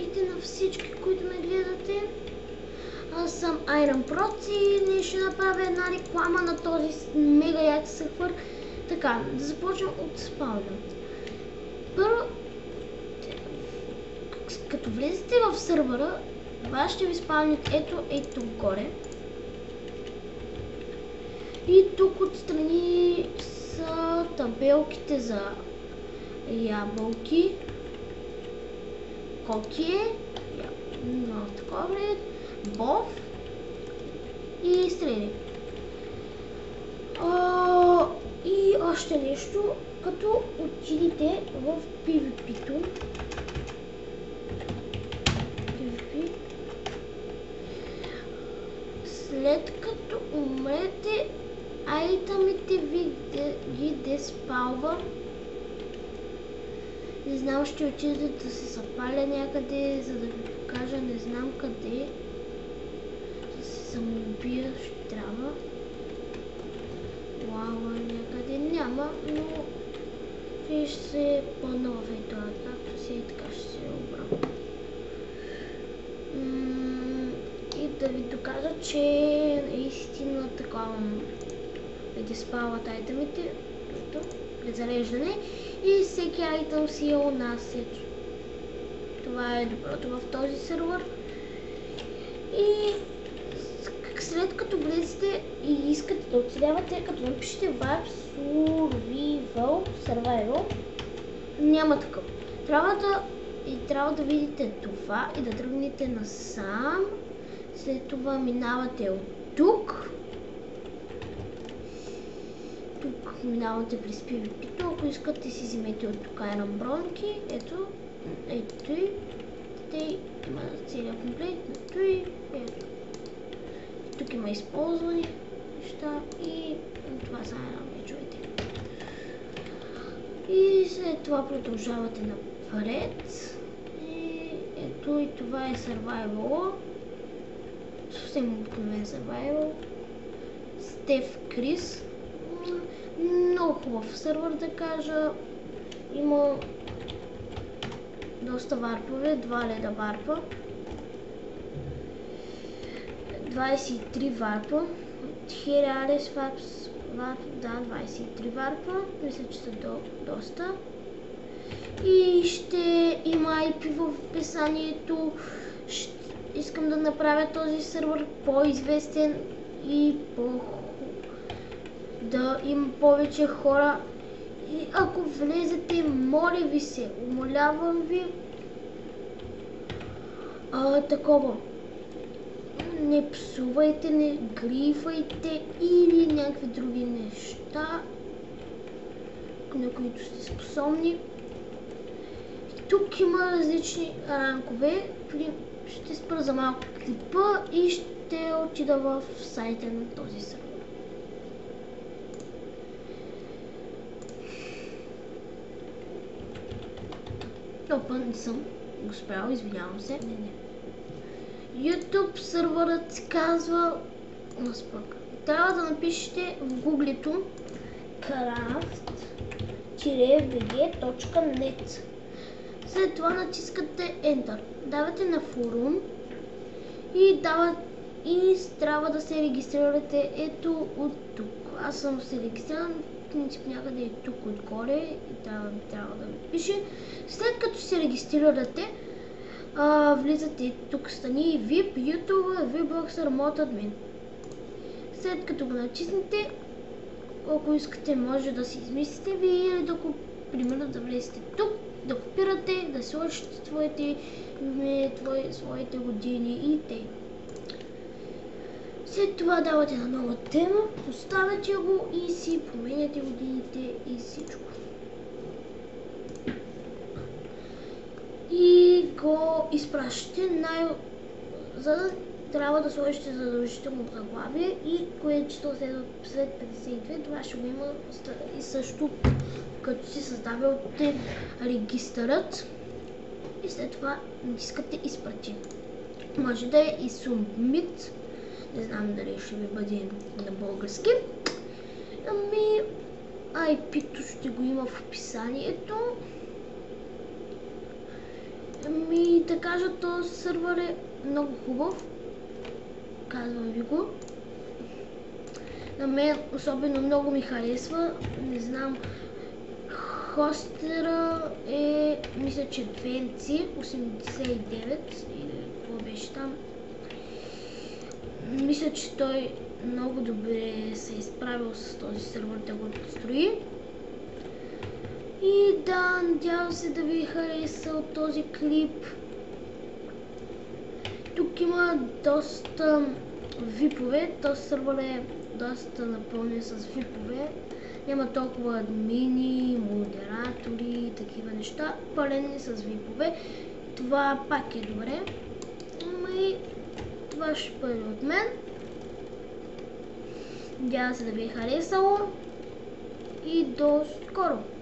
Здравейте на всички, които ме гледате. Аз съм Iron Proc и днес ще направя една реклама на този мега як сървър. Така, да започнем от спавна. Първо, като влезете в сървъра, това ще ви спавнят ето горе. И тук отстрани са табелките за ябълки, кокие, такова ред, бов и стрели. И още нещо, като отидете в PvP-то, след като умрете, айтъмите ви ги деспалва. Не знам, ще отидете да се запаля някъде, за да ви покажа, не знам къде. Да се самоубия, ще трябва. Лава някъде няма, но ще се пълна в ето, както си и така ще се обрам. И да ви докажа, че наистина такова деспалват айтъмите, при зареждане. И всеки айтъм си е у нас. Това е доброто в този сервер. И след като влезете и искате да оцелявате, като напишете Warp Survival, няма такъв. Трябва да видите това и да тръгнете насам. След това минавате от тук. Минавате през PvP-то, ако искате си вземете от тук Iron бронки, ето и те има целият комплект, ето и ето. Тук има използвани неща и това са Iron мечовете. И след това продължавате напред и ето и това е Survival, съвсем обикновен Survival, Стеф Крис. Много хубав сървър, да кажа. Има доста варпове, 2 леда варпа, 23 варпа, Хералес варп, да, 23 варпа, мисля, че са доста. И ще има IP в описанието. Искам да направя този сървър по-известен и да има повече хора. И ако влезете, моля ви се, умолявам ви, такова, не псувайте, не грифайте или някакви други неща, на които сте способни. Тук има различни ранкове. Ще спра за малко клипа и ще отида в сайта на този сервер. Опа, не съм го спрял, извинявам се. YouTube сервърът се казва Трябва да напишете в гуглито craft-bg.net. След това натискате Enter. Давате на форум и трябва да се регистрирате ето от тук. Аз съм се регистриран, в принцип някъде е тук отгоре и трябва да ми пише. След като се регистрирате, влизате тук стани VIP, YouTube, VBoxer, ModAdmin. След като го натиснете, ако искате, може да си измислите ви или примерно да влезете тук, да копирате, да сложите своите години и те. След това давате на нова тема, поставяте го и си променяте годините и всичко. И го изпращате трябва да сложите задължително заглавие и кое е число след 52, това ще го има и също като си създавате регистърът и след това натискате изпрати. Може да е и Submit, не знам дали ще ви бъде на български. IP-то ще го има в описанието. Да кажа, този сървър е много хубав. Казвам ви го. На мен особено много ми харесва. Не знам. Хостера е, мисля, че Венци 89 или какво беше там. Мисля, че той много добре се е изправил с този сървър да го построи. И да, надявам се да ви е харесал този клип. Тук има доста випове, този сървър е доста напълнен с випове. Няма толкова админи, модератори, такива неща, пълнени с випове. Това пак е добре. И това ще бъде от мен. Надявам се да ви е харесало и до скоро!